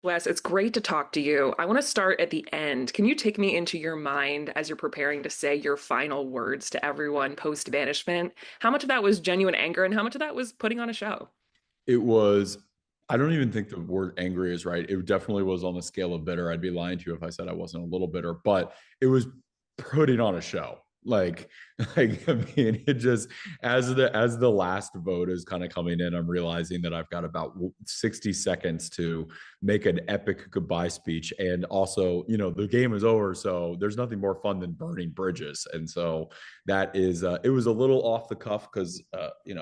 Wes, it's great to talk to you. I want to start at the end. Can you take me into your mind as you're preparing to say your final words to everyone post-banishment? How much of that was genuine anger and how much of that was putting on a show? It was, I don't even think the word angry is right. It definitely was on the scale of bitter. I'd be lying to you if I said I wasn't a little bitter, but it was putting on a show. I mean, it just as the last vote is kind of coming in, I'm realizing that I've got about 60 seconds to make an epic goodbye speech. And also, the game is over, so there's nothing more fun than burning bridges. And so that is it was a little off the cuff because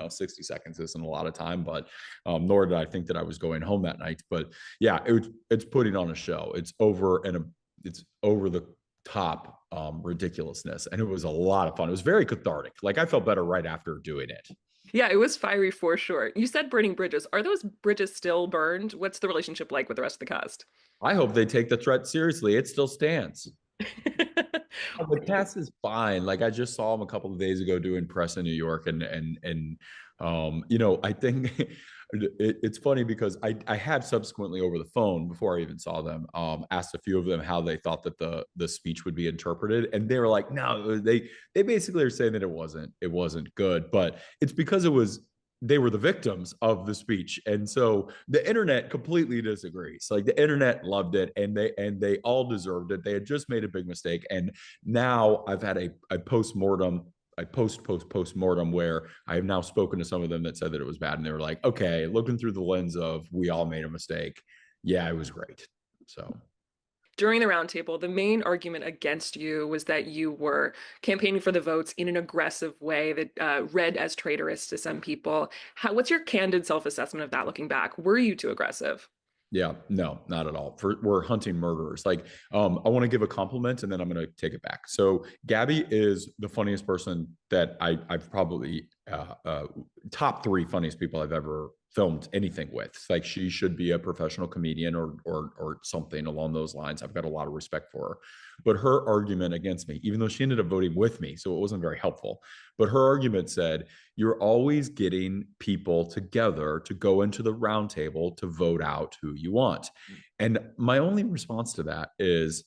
60 seconds isn't a lot of time, but nor did I think that I was going home that night. But yeah, it's putting on a show. It's over the top ridiculousness, and it was a lot of fun. It was very cathartic. Like I felt better right after doing it. Yeah, it was fiery for sure. You said burning bridges. Are those bridges still burned? What's the relationship like with the rest of the cast? I hope they take the threat seriously. It still stands. Oh, the cast is fine. Like I just saw him a couple of days ago doing press in New York, and I think it's funny because I had subsequently over the phone before I even saw them asked a few of them how they thought that the speech would be interpreted, and they were like, no, they basically are saying that it wasn't good, but it's because they were the victims of the speech, and so the internet completely disagrees. Like the internet loved it, and they all deserved it. They had just made a big mistake, and now I've had a post-mortem, a post-mortem where I have now spoken to some of them that said that it was bad, and they were like, okay, looking through the lens of we all made a mistake, yeah, it was great. So During the roundtable, the main argument against you was that you were campaigning for the votes in an aggressive way that read as traitorous to some people. What's your candid self-assessment of that looking back? Were you too aggressive? yeah, no, not at all. We're hunting murderers. Like, I want to give a compliment and then I'm going to take it back. So Gabby is the funniest person that I've probably top three funniest people I've ever filmed anything with. It's like she should be a professional comedian or something along those lines. I've got a lot of respect for her. But her argument against me, even though she ended up voting with me, so it wasn't very helpful. But her argument said, you're always getting people together to go into the roundtable to vote out who you want. And my only response to that is,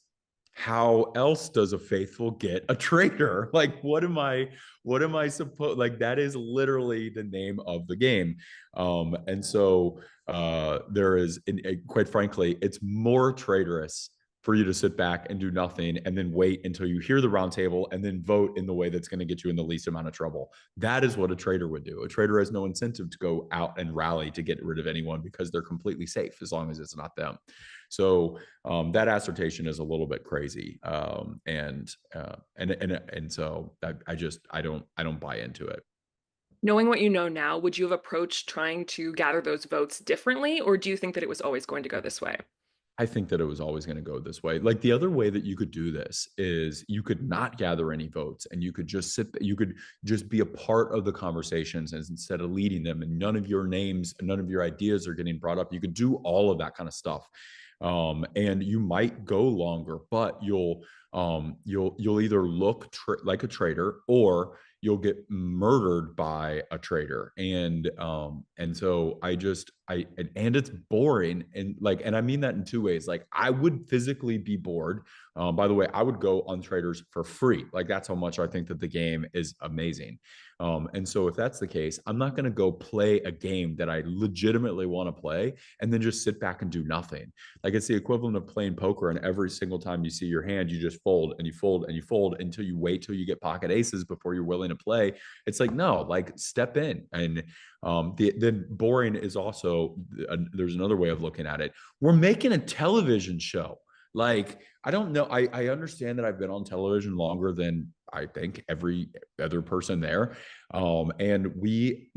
how else does a faithful get a traitor? Like, what am I supposed, like, that is literally the name of the game. And so there is, quite frankly, it's more traitorous for you to sit back and do nothing and then wait until you hear the roundtable and then vote in the way that's going to get you in the least amount of trouble. That is what a traitor would do. A traitor has no incentive to go out and rally to get rid of anyone because they're completely safe as long as it's not them. So that assertion is a little bit crazy, and so I don't buy into it. Knowing what you know now, would you have approached trying to gather those votes differently, or do you think that it was always going to go this way? I think that it was always going to go this way. Like the other way that you could do this is you could not gather any votes and you could just be a part of the conversations as instead of leading them, and none of your names, none of your ideas are getting brought up. You could do all of that kind of stuff. And you might go longer, but you'll either look like a traitor or you'll get murdered by a traitor. And so and it's boring, and I mean that in two ways. Like I would physically be bored. By the way, I would go on Traitors for free. Like that's how much I think that the game is amazing. And so if that's the case, I'm not going to go play a game that I legitimately want to play and then just sit back and do nothing. Like it's the equivalent of playing poker, and every single time you see your hand, you just fold and you fold and you fold until you wait till you get pocket aces before you're willing to play. It's like, no, like step in. And then boring is also, there's another way of looking at it. We're making a television show. Like, I don't know. I understand that I've been on television longer than I think every other person there. And we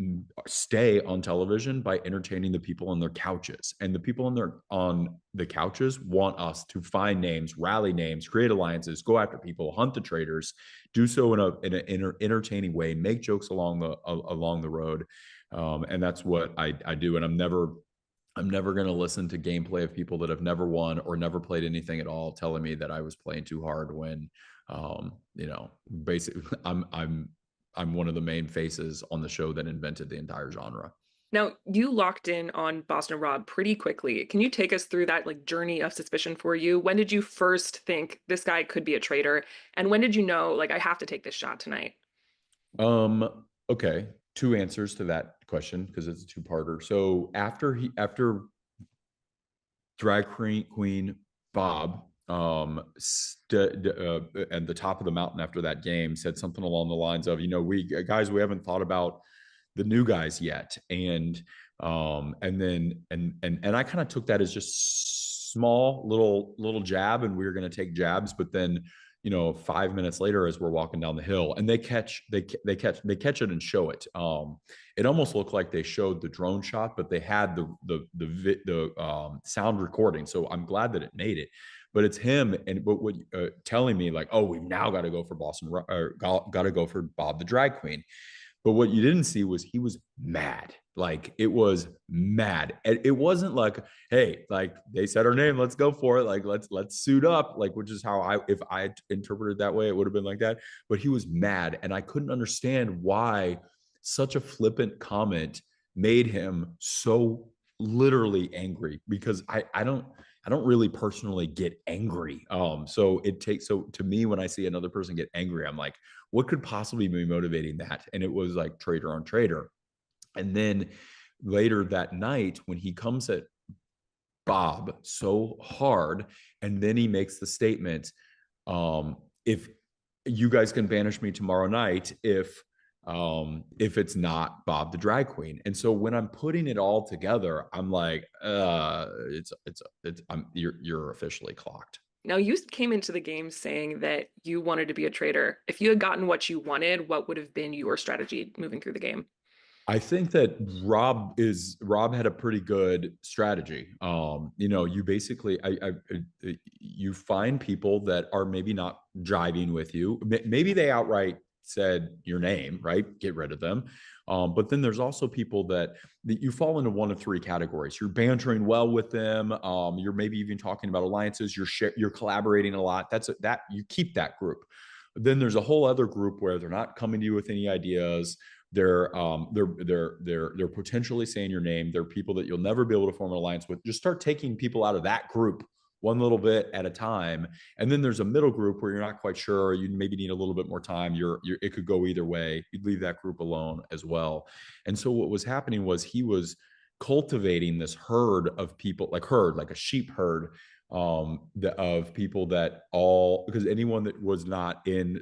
stay on television by entertaining the people on their couches. And the people on the couches want us to find names, rally names, create alliances, go after people, hunt the traitors, do so in an entertaining way, make jokes along the road. And that's what I do. And I'm never going to listen to gameplay of people that have never won or never played anything at all telling me that I was playing too hard when, basically I'm one of the main faces on the show that invented the entire genre. Now, you locked in on Boston Rob pretty quickly. Can you take us through that like journey of suspicion for you? When did you first think this guy could be a traitor? And when did you know, like, I have to take this shot tonight? Okay, two answers to that question because it's a two-parter. So after drag queen Bob at the top of the mountain after that game said something along the lines of, we guys, we haven't thought about the new guys yet. And then and I kind of took that as just small little jab, and we were going to take jabs, but then 5 minutes later, as we're walking down the hill, and they catch it and show it. It almost looked like they showed the drone shot, but they had the sound recording. So I'm glad that it made it. But it's him, and but what telling me like, oh, we've now got to go for Boston, or got to go for Bob the drag queen. But what you didn't see was he was mad. Like it was mad. It wasn't like, hey, like they said her name, let's go for it. Like let's suit up. Like, which is how if I interpreted that way, it would have been like that. But he was mad, and I couldn't understand why such a flippant comment made him so literally angry, because I don't really personally get angry. So to me, when I see another person get angry, I'm like, what could possibly be motivating that? And it was like traitor on traitor. And then later that night, when he comes at Bob so hard, and then he makes the statement, if you guys can banish me tomorrow night, if it's not Bob the drag queen. And so when I'm putting it all together, I'm like, you're officially clocked. Now, you came into the game saying that you wanted to be a traitor. If you had gotten what you wanted, what would have been your strategy moving through the game? I think that Rob had a pretty good strategy. You basically you find people that are maybe not jiving with you. Maybe they outright said your name, right? Get rid of them. But then there's also people that you fall into one of three categories. You're bantering well with them. You're maybe even talking about alliances. You're collaborating a lot. That you keep that group. Then there's a whole other group where they're not coming to you with any ideas. They're potentially saying your name. They're people that you'll never be able to form an alliance with. Just start taking people out of that group one little bit at a time. And then there's a middle group where you're not quite sure. You maybe need a little bit more time. It could go either way. You'd leave that group alone as well. And so what was happening was he was cultivating this herd of people, like a sheep herd, of people that all, because anyone that was not in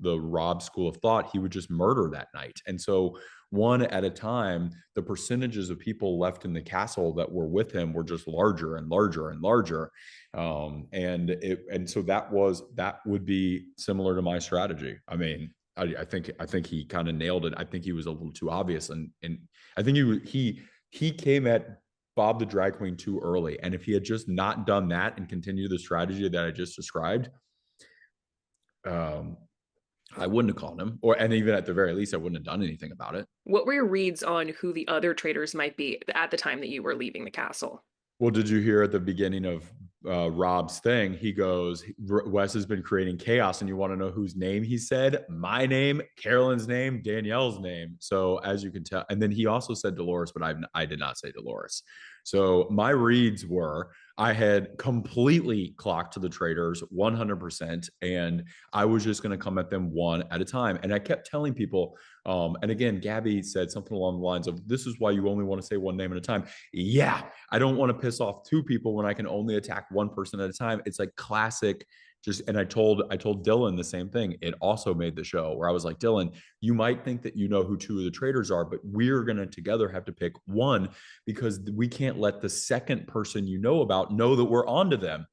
the Rob school of thought, he would just murder that night. And so one at a time, the percentages of people left in the castle that were with him were just larger and larger and larger. And so that would be similar to my strategy. I mean, I think he kind of nailed it. I think he was a little too obvious, and I think he came at Bob the drag queen too early. And if he had just not done that and continued the strategy that I just described, I wouldn't have called him, and even at the very least, I wouldn't have done anything about it. What were your reads on who the other traitors might be at the time that you were leaving the castle? Well, did you hear at the beginning of Rob's thing? He goes, Wes has been creating chaos, and you want to know whose name he said? My name, Carolyn's name, Danielle's name. So as you can tell, and then he also said Dolores, but I did not say Dolores. So my reads were, I had completely clocked to the traitors 100%, and I was just going to come at them one at a time. And I kept telling people, and again, Gabby said something along the lines of, this is why you only want to say one name at a time. Yeah, I don't want to piss off two people when I can only attack one person at a time. It's like classic. And I told Dylan the same thing. It also made the show where I was like, Dylan, you might think that you know who two of the traitors are, but we're going to together have to pick one, because we can't let the second person you know about know that we're onto them.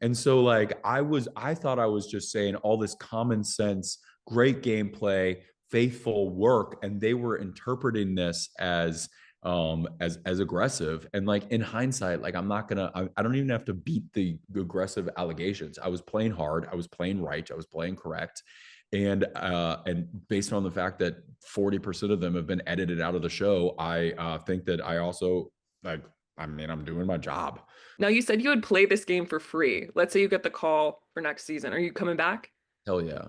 And so like I thought I was just saying all this common sense, great gameplay, faithful work, and they were interpreting this as aggressive. And like in hindsight, like I don't even have to beat the aggressive allegations. I was playing hard, I was playing right, I was playing correct. And based on the fact that 40% of them have been edited out of the show, I think that I also, like, I mean, I'm doing my job. Now, you said you would play this game for free. Let's say you get the call for next season. Are you coming back? Hell yeah.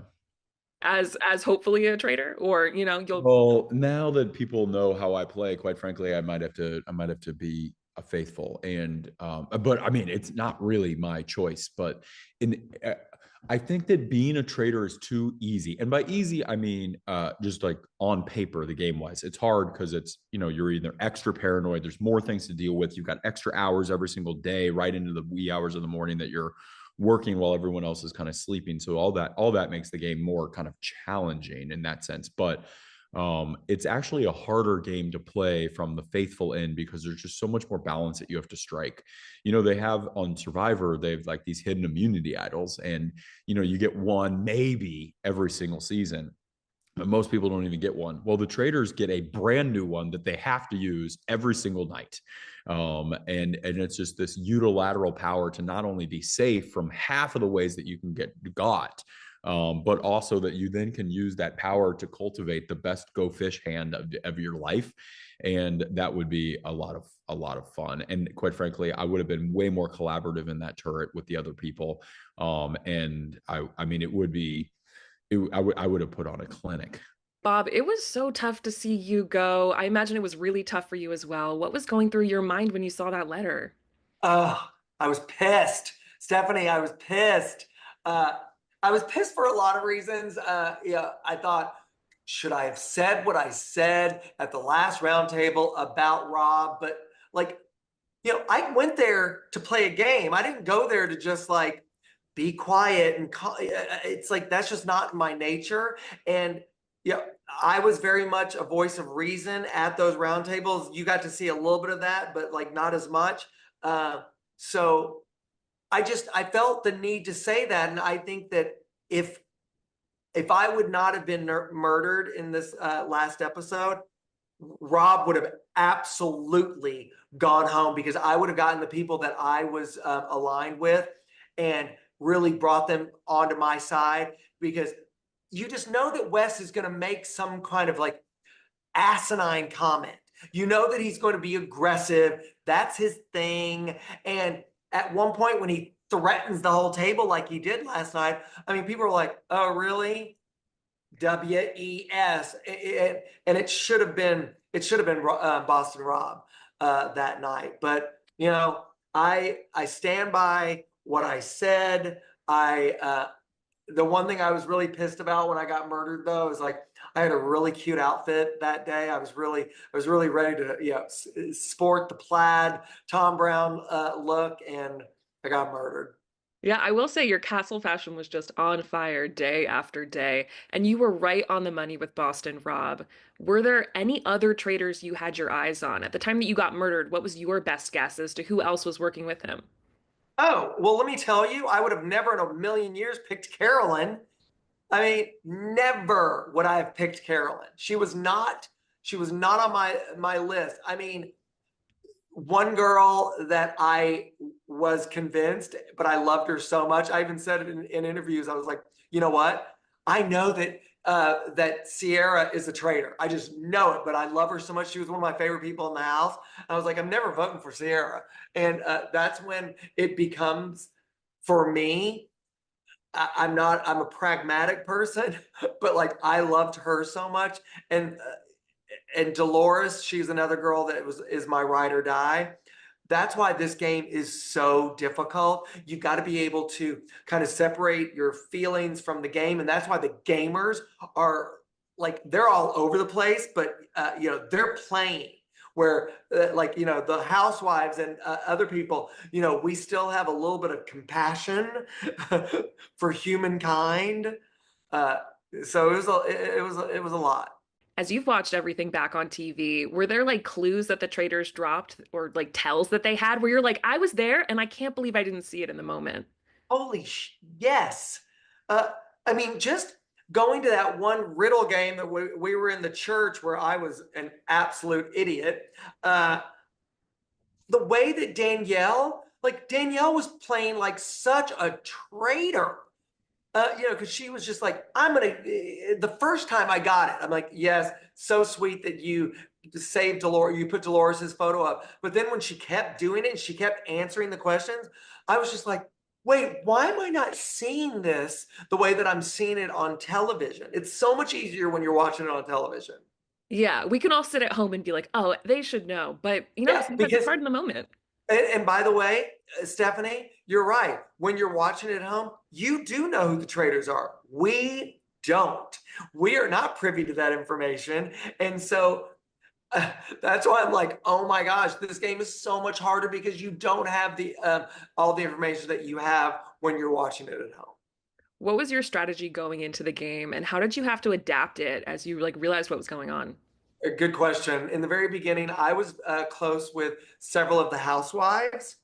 as hopefully a traitor, or you'll. Well, now that people know how I play, quite frankly, I might have to be a faithful. And but I mean, it's not really my choice. But in I think that being a traitor is too easy. And by easy, I mean just like on paper, the game wise, it's hard because it's you're either extra paranoid. There's more things to deal with. You've got extra hours every single day, right into the wee hours of the morning that you're working while everyone else is kind of sleeping. So all that makes the game more kind of challenging in that sense. But it's actually a harder game to play from the faithful end because there's just so much more balance that you have to strike. They have on Survivor, they've like these hidden immunity idols, and you get one maybe every single season. But most people don't even get one. Well, the traders get a brand new one that they have to use every single night. And it's just this unilateral power to not only be safe from half of the ways that you can get got, but also that you then can use that power to cultivate the best go fish hand of your life. And that would be a lot of fun. And quite frankly, I would have been way more collaborative in that turret with the other people. And I mean, it would be I would have put on a clinic. Bob, it was so tough to see you go. I imagine it was really tough for you as well. What was going through your mind when you saw that letter? Oh, I was pissed. Stephanie, I was pissed. Uh, I was pissed for a lot of reasons. Yeah, I thought, should I have said what I said at the last roundtable about Rob? But like, I went there to play a game. I didn't go there to just like be quiet and it's like that's just not my nature. And I was very much a voice of reason at those roundtables. You got to see a little bit of that, but like not as much. So I felt the need to say that, and I think that if I would not have been murdered in this last episode, Rob would have absolutely gone home because I would have gotten the people that I was aligned with and really brought them onto my side, because you just know that Wes is going to make some kind of like asinine comment. You know that he's going to be aggressive. That's his thing. And at one point when he threatens the whole table like he did last night, I mean, people are like, oh, really? WES. And it should have been Boston Rob that night. But, I stand by what I said. The one thing I was really pissed about when I got murdered, though, is like I had a really cute outfit that day. I was really ready to sport the plaid Tom Brown look, and I got murdered. Yeah, I will say your castle fashion was just on fire day after day, and you were right on the money with Boston Rob. Were there any other traders you had your eyes on? At the time that you got murdered, what was your best guess as to who else was working with him? Oh, well, let me tell you, I would have never in a million years picked Carolyn. I mean, never would I have picked Carolyn. She was not on my list. I mean, one girl that I was convinced, but I loved her so much. I even said it in interviews. I was like, you know what? I know that Sierra is a traitor. I just know it, but I love her so much. She was one of my favorite people in the house. I was like, I'm never voting for Sierra. And that's when it becomes, for me, I'm a pragmatic person, but like I loved her so much. And Dolores, she's another girl that is my ride or die. That's why this game is so difficult. You got to be able to kind of separate your feelings from the game, and that's why the gamers are like they're all over the place, but they're playing. Where the housewives and other people, we still have a little bit of compassion for humankind. So it was a lot. As you've watched everything back on TV, were there like clues that the traders dropped or like tells that they had where you're like, I was there and I can't believe I didn't see it in the moment? Yes. Uh, I mean, just going to that one Riddle game that we were in the church where I was an absolute idiot. The way that Danielle was playing like such a traitor. Because she was just like, the first time I got it, I'm like, yes, so sweet that you saved Dolores, you put Dolores's photo up. But then when she kept doing it and she kept answering the questions, I was just like, wait, why am I not seeing this the way that I'm seeing it on television? It's so much easier when you're watching it on television. Yeah, we can all sit at home and be like, oh, they should know. But, Yeah, sometimes it's because hard in the moment. and by the way, Stephanie, you're right. When you're watching it at home, you do know who the traitors are. We don't. We are not privy to that information. And so that's why I'm like, oh my gosh, this game is so much harder because you don't have the all the information that you have when you're watching it at home. What was your strategy going into the game, and how did you have to adapt it as you like realized what was going on? A good question. In the very beginning, I was close with several of the housewives,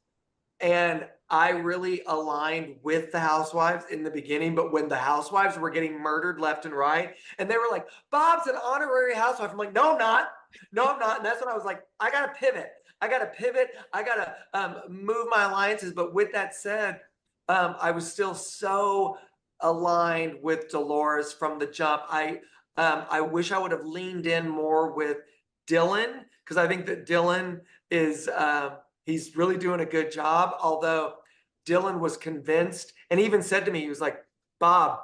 and I really aligned with the housewives in the beginning. But when the housewives were getting murdered left and right, and they were like, Bob's an honorary housewife. I'm like, no, I'm not. No, I'm not. And that's when I was like, I got to pivot. I got to pivot. I got to move my alliances. But with that said, I was still so aligned with Dolores from the jump. I wish I would have leaned in more with Dylan, because I think that Dylan is he's really doing a good job. Although Dylan was convinced and even said to me, he was like, Bob,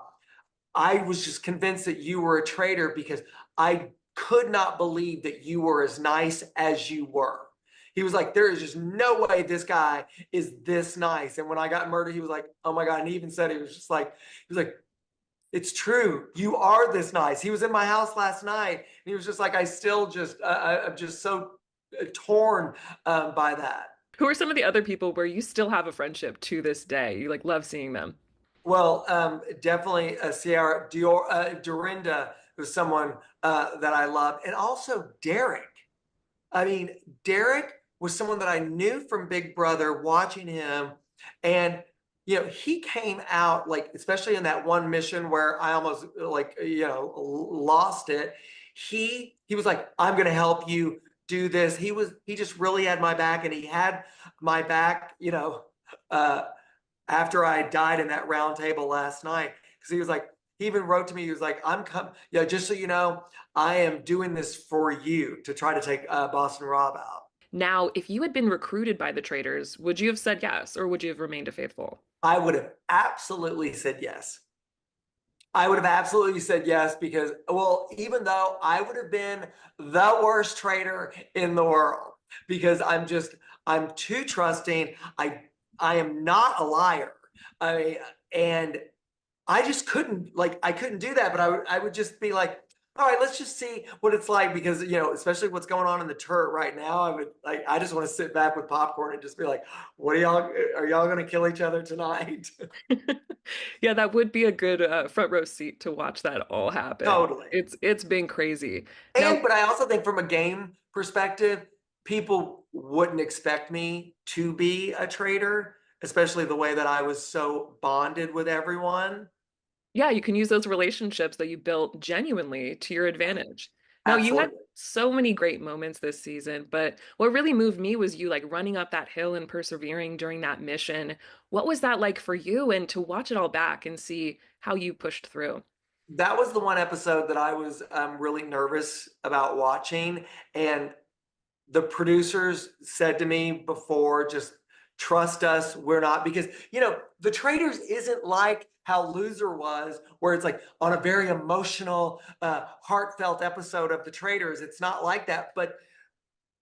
I was just convinced that you were a traitor because I could not believe that you were as nice as you were. He was like, there is just no way this guy is this nice. And when I got murdered, he was like, oh my God. And he even said, he was just like, he was like, it's true. You are this nice. He was in my house last night. And he was just like, I still just, I'm just so torn by that. Who are some of the other people where you still have a friendship to this day? You like love seeing them. Well, definitely Sierra Dorinda was someone that I love. And also Derrick. I mean, Derrick was someone that I knew from Big Brother, watching him. And, he came out, like, especially in that one mission where I almost, like, lost it. He was like, I'm going to help you do this. He just really had my back, and he had my back, uh, after I died in that round table last night. Because he was like, he even wrote to me, he was like, I'm come, yeah, just so you know, I am doing this for you to try to take Boston Rob out. Now, if you had been recruited by the Traitors, would you have said yes, or would you have remained a faithful? I would have absolutely said yes. I would have absolutely said yes because, well, even though I would have been the worst traitor in the world, because I'm too trusting. I am not a liar. I mean, and I just couldn't, like, I couldn't do that, but I would just be like, all right, let's just see what it's like, because, especially what's going on in the turret right now, I just want to sit back with popcorn and just be like, are y'all going to kill each other tonight? Yeah, that would be a good front row seat to watch that all happen. Totally. It's been crazy. Now, But I also think from a game perspective, people wouldn't expect me to be a traitor, especially the way that I was so bonded with everyone. yeah, you can use those relationships that you built genuinely to your advantage. Now, you had Absolutely. so many great moments this season, but what really moved me was you like running up that hill and persevering during that mission. What was that like for you? And to watch it all back and see how you pushed through? That was the one episode that I was really nervous about watching. And the producers said to me before, just trust us. We're not, because, the Traitors isn't like how Loser was, where it's like on a very emotional, heartfelt episode of the Traitors. It's not like that. But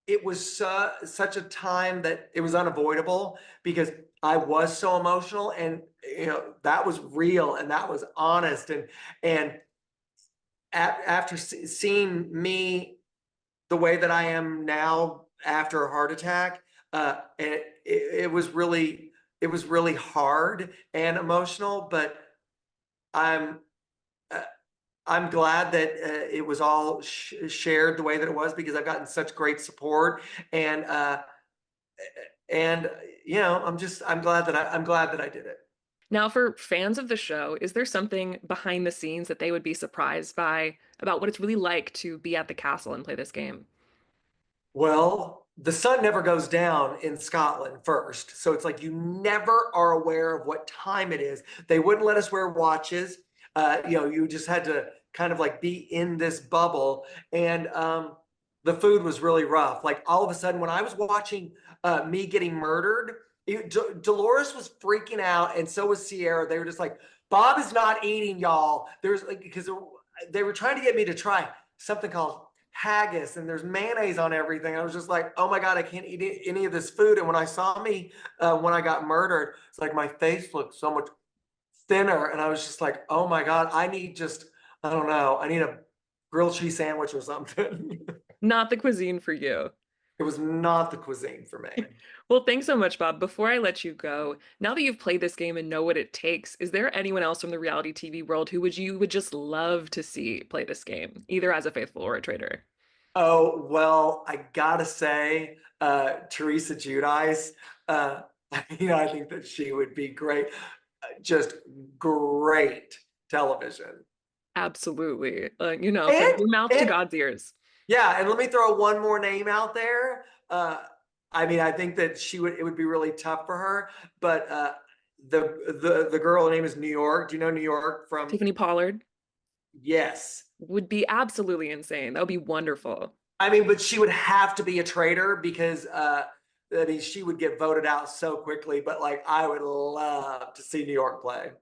it was such a time that it was unavoidable, because I was so emotional, and that was real and that was honest. And after seeing me the way that I am now after a heart attack, it was really hard and emotional. But I'm uh, I'm glad that it was all shared the way that it was, because I've gotten such great support. And and I'm glad that I did it. Now, for fans of the show, is there something behind the scenes that they would be surprised by about what it's really like to be at the castle and play this game? Well, the sun never goes down in Scotland first. So it's like you never are aware of what time it is. They wouldn't let us wear watches. You just had to kind of like be in this bubble. And the food was really rough. Like all of a sudden, when I was watching me getting murdered, Dolores was freaking out, and so was Sierra. They were just like, Bob is not eating, y'all. There's like, because they were trying to get me to try something called haggis, and there's mayonnaise on everything. I was just like, oh my God, I can't eat any of this food. And when I saw me, when I got murdered, it's like my face looked so much thinner. And I was just like, oh my God, I don't know, I need a grilled cheese sandwich or something. Not the cuisine for you. It was not the cuisine for me. Well, thanks so much, Bob. Before I let you go, now that you've played this game and know what it takes, is there anyone else from the reality TV world who you would just love to see play this game, either as a faithful or a traitor? Oh, well, I gotta say, Teresa Giudice, I think that she would be great, just great television. Absolutely. From And, your mouth to and God's ears. yeah, and let me throw one more name out there. I think that it would be really tough for her, but the girl, her name is New York. Do you know New York from? Tiffany Pollard Yes. would be absolutely insane. That would be wonderful. But she would have to be a traitor because she would get voted out so quickly. But like, I would love to see New York play.